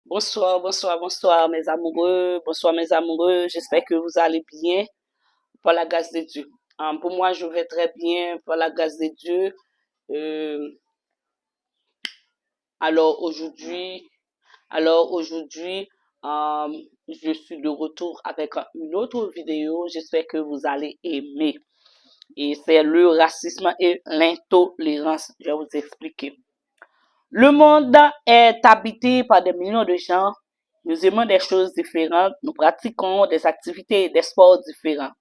Bonsoir, bonsoir, bonsoir mes amoureux, bonsoir mes amoureux, j'espère que vous allez bien par la grâce de Dieu. Pour moi, je vais très bien par la grâce de Dieu. Euh, alors aujourd'hui, alors aujourd'hui, euh, je suis de retour avec une autre vidéo, j'espère que vous allez aimer. Et c'est le racisme et l'intolérance, je vais vous expliquer. Le monde est habité par des millions de gens. Nous aimons des choses différentes. Nous pratiquons des activités et des sports différents.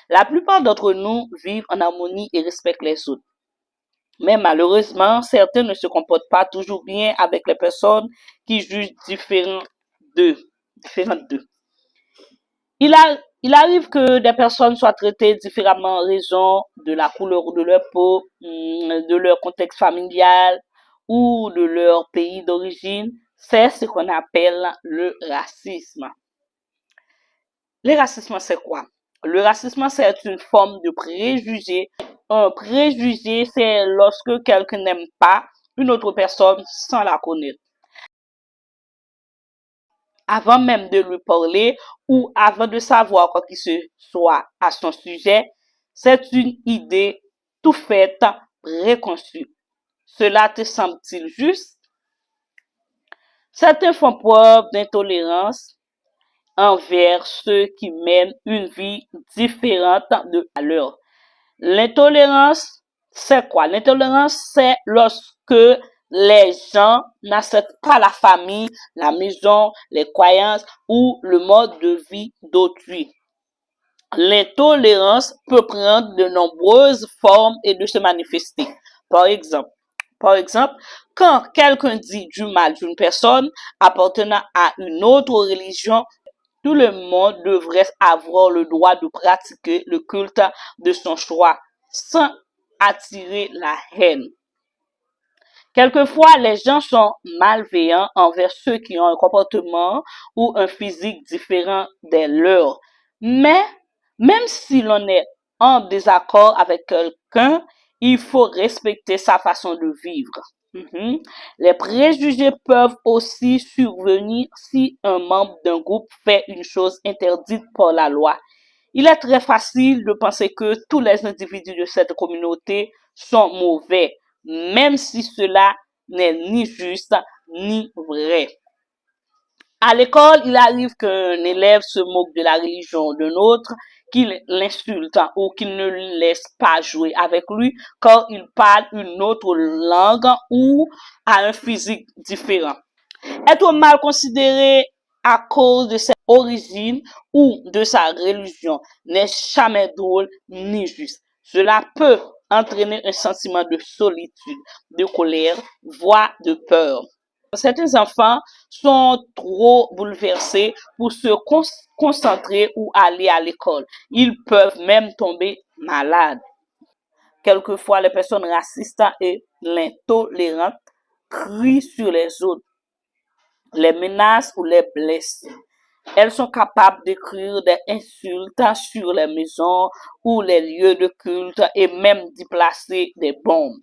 La plupart d'entre nous vivent en harmonie et respectent les autres. Mais malheureusement, certains ne se comportent pas toujours bien avec les personnes qui jugent d'eux. Différentes d'eux. Il arrive que des personnes soient traitées différemment en raison de la couleur de leur peau, de leur contexte familial ou de leur pays d'origine. C'est ce qu'on appelle le racisme. Le racisme, c'est quoi? Le racisme, c'est une forme de préjugé. Un préjugé, c'est lorsque quelqu'un n'aime pas une autre personne sans la connaître. Avant même de lui parler ou avant de savoir quoi qu'il se soit à son sujet, c'est une idée tout faite, préconçue. Cela te semble-t-il juste? Certains font preuve d'intolérance envers ceux qui mènent une vie différente de la leur. L'intolérance, c'est quoi? L'intolérance, c'est lorsque les gens n'acceptent pas la famille, la maison, les croyances ou le mode de vie d'autrui. L'intolérance peut prendre de nombreuses formes et de se manifester. Par exemple, quand quelqu'un dit du mal d'une personne appartenant à une autre religion, tout le monde devrait avoir le droit de pratiquer le culte de son choix sans attirer la haine. Quelquefois, les gens sont malveillants envers ceux qui ont un comportement ou un physique différent des leurs. Mais, même si l'on est en désaccord avec quelqu'un, il faut respecter sa façon de vivre. Les préjugés peuvent aussi survenir si un membre d'un groupe fait une chose interdite par la loi. Il est très facile de penser que tous les individus de cette communauté sont mauvais, même si cela n'est ni juste ni vrai. À l'école, il arrive qu'un élève se moque de la religion d'un autre, qu'il l'insulte ou qu'il ne le laisse pas jouer avec lui car il parle une autre langue ou a un physique différent. Être mal considéré à cause de sa origine ou de sa religion n'est jamais drôle ni juste. Cela peut entraîner un sentiment de solitude, de colère, voire de peur. Certains enfants sont trop bouleversés pour se concentrer ou aller à l'école. Ils peuvent même tomber malades. Quelquefois, les personnes racistes et l'intolérantes crient sur les autres, les menacent ou les blessent. Elles sont capables d'écrire des insultes sur les maisons ou les lieux de culte et même d'y placer des bombes.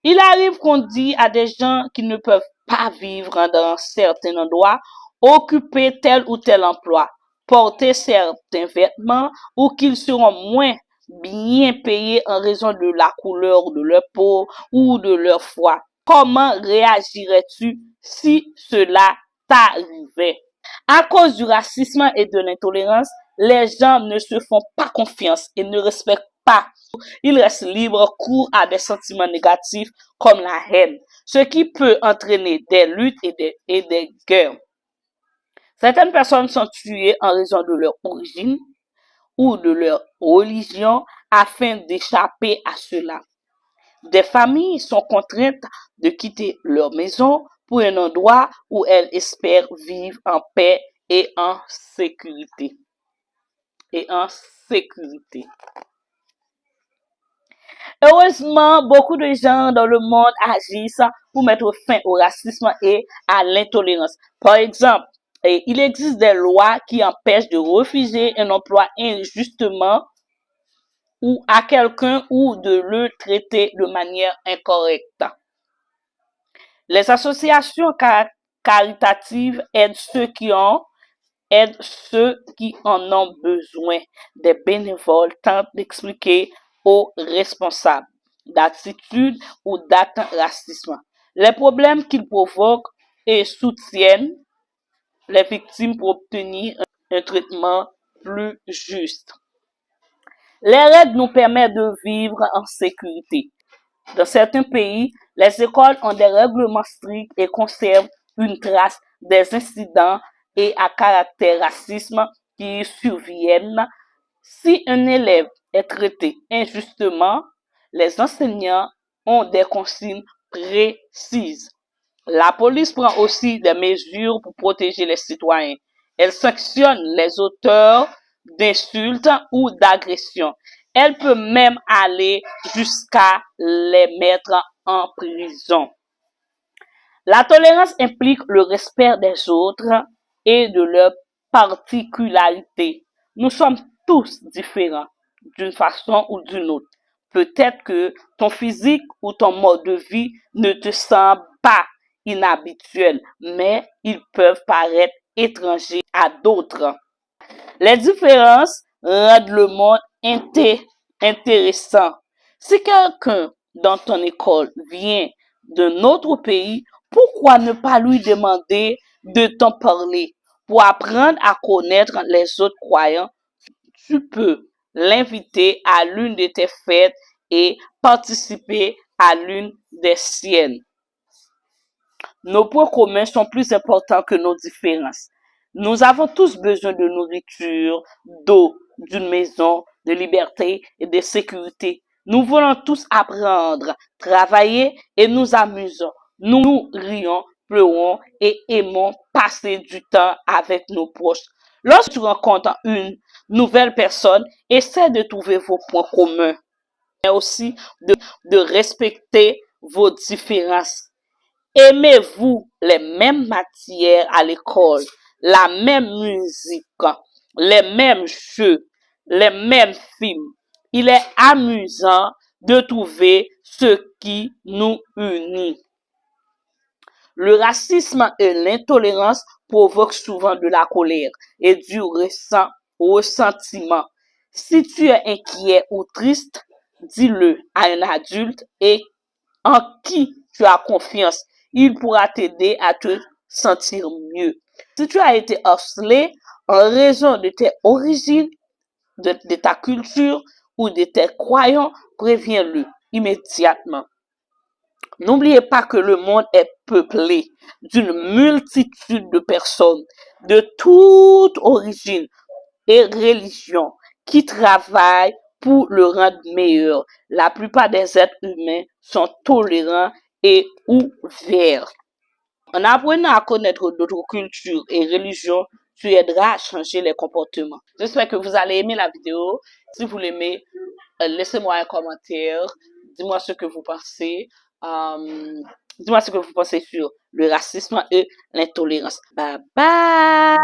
Il arrive qu'on dit à des gens qui ne peuvent pas vivre dans certains endroits, occuper tel ou tel emploi, porter certains vêtements ou qu'ils seront moins bien payés en raison de la couleur de leur peau ou de leur foi. Comment réagirais-tu si cela t'arrivait? À cause du racisme et de l'intolérance, les gens ne se font pas confiance et ne respectent pas. Ils restent libres cours à des sentiments négatifs comme la haine, ce qui peut entraîner des luttes et des guerres. Certaines personnes sont tuées en raison de leur origine ou de leur religion afin d'échapper à cela. Des familles sont contraintes de quitter leur maison pour un endroit où elles espèrent vivre en paix et en sécurité. Et en sécurité. Heureusement, beaucoup de gens dans le monde agissent pour mettre fin au racisme et à l'intolérance. Par exemple, il existe des lois qui empêchent de refuser un emploi injustement ou à quelqu'un ou de le traiter de manière incorrecte. Les associations caritative aide ceux qui en ont besoin. Des bénévoles tentent d'expliquer aux responsables d'attitude ou d'actes racisme les problèmes qu'ils provoquent et soutiennent les victimes pour obtenir un traitement plus juste. Les règles nous permettent de vivre en sécurité. Dans certains pays, les écoles ont des règlements stricts et conservent une trace des incidents et à caractère racisme qui surviennent. Si un élève est traité injustement, les enseignants ont des consignes précises. La police prend aussi des mesures pour protéger les citoyens. Elle sanctionne les auteurs d'insultes ou d'agressions. Elle peut même aller jusqu'à les mettre en prison. La tolérance implique le respect des autres et de leurs particularités. Nous sommes tous différents d'une façon ou d'une autre. Peut-être que ton physique ou ton mode de vie ne te semble pas inhabituel, mais ils peuvent paraître étrangers à d'autres. Les différences rendent le monde intéressant. Si quelqu'un dans ton école vient d'un autre pays, pourquoi ne pas lui demander de t'en parler? Pour apprendre à connaître les autres croyants, tu peux l'inviter à l'une de tes fêtes et participer à l'une des siennes. Nos points communs sont plus importants que nos différences. Nous avons tous besoin de nourriture, d'eau, d'une maison, de liberté et de sécurité. Nous voulons tous apprendre, travailler et nous amusons. Nous rions, pleurons et aimons passer du temps avec nos proches. Lorsque tu rencontres une nouvelle personne, essaie de trouver vos points communs, mais aussi de respecter vos différences. Aimez-vous les mêmes matières à l'école, la même musique, les mêmes jeux, les mêmes films? Il est amusant de trouver ce qui nous unit. Le racisme et l'intolérance provoquent souvent de la colère et du ressentiment. Si tu es inquiet ou triste, dis-le à un adulte et en qui tu as confiance. Il pourra t'aider à te sentir mieux. Si tu as été harcelé en raison de tes origines, de ta culture ou de tes croyances, préviens-le immédiatement. N'oubliez pas que le monde est peuplé d'une multitude de personnes de toute origine et religion qui travaillent pour le rendre meilleur. La plupart des êtres humains sont tolérants et ouverts. En apprenant à connaître d'autres cultures et religions, tu aideras à changer les comportements. J'espère que vous allez aimer la vidéo. Si vous l'aimez, laissez-moi un commentaire. Dis-moi ce que vous pensez. Dis-moi ce que vous pensez sur le racisme et l'intolérance. Bye bye!